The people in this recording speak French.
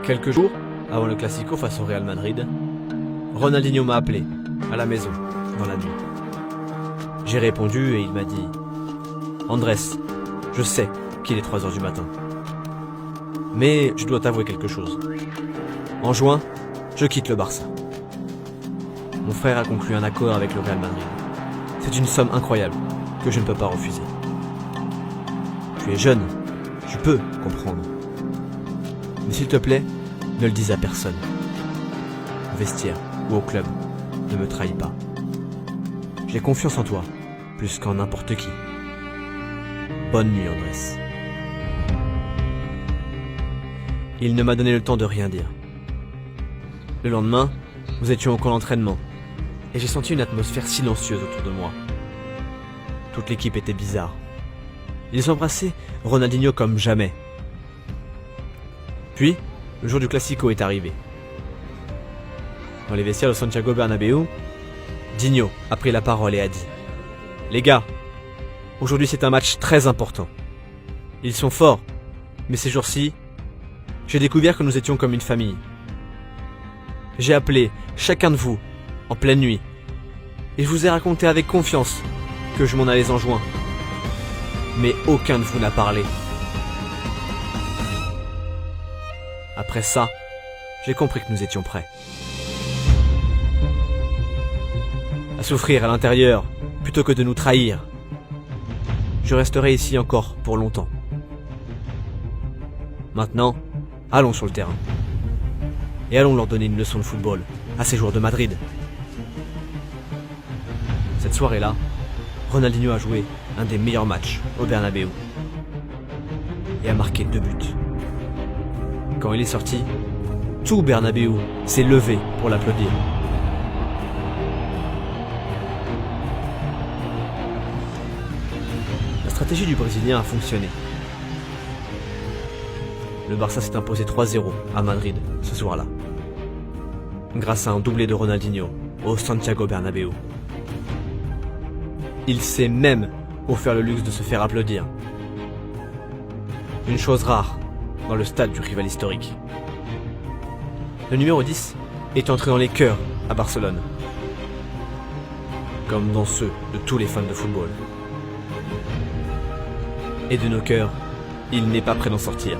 Quelques jours avant le Classico face au Real Madrid, Ronaldinho m'a appelé, à la maison, dans la nuit. J'ai répondu et il m'a dit « Andrés, je sais qu'il est 3 heures du matin. Mais je dois t'avouer quelque chose. En juin, je quitte le Barça. Mon frère a conclu un accord avec le Real Madrid. C'est une somme incroyable que je ne peux pas refuser. Tu es jeune, tu peux comprendre. Mais s'il te plaît, ne le dis à personne. Au vestiaire ou au club, ne me trahis pas. J'ai confiance en toi, plus qu'en n'importe qui. Bonne nuit, Andrés. » Il ne m'a donné le temps de rien dire. Le lendemain, nous étions au camp d'entraînement, et j'ai senti une atmosphère silencieuse autour de moi. Toute l'équipe était bizarre. Ils embrassaient Ronaldinho comme jamais. Puis, le jour du Classico est arrivé. Dans les vestiaires de Santiago Bernabéu, Dinho a pris la parole et a dit « Les gars, aujourd'hui c'est un match très important. Ils sont forts, mais ces jours-ci, j'ai découvert que nous étions comme une famille. J'ai appelé chacun de vous en pleine nuit et je vous ai raconté avec confiance que je m'en allais en juin. Mais aucun de vous n'a parlé. Après ça, j'ai compris que nous étions prêts. À souffrir à l'intérieur plutôt que de nous trahir. Je resterai ici encore pour longtemps. Maintenant, allons sur le terrain. Et allons leur donner une leçon de football à ces joueurs de Madrid. Cette soirée-là, Ronaldinho a joué un des meilleurs matchs au Bernabéu et a marqué 2 buts. Quand il est sorti, tout Bernabéu s'est levé pour l'applaudir. La stratégie du Brésilien a fonctionné. Le Barça s'est imposé 3-0 à Madrid ce soir-là, grâce à un doublé de Ronaldinho au Santiago Bernabéu. Il s'est même offert le luxe de se faire applaudir. Une chose rare dans le stade du rival historique. Le numéro 10 est entré dans les cœurs à Barcelone, comme dans ceux de tous les fans de football. Et de nos cœurs, il n'est pas prêt d'en sortir.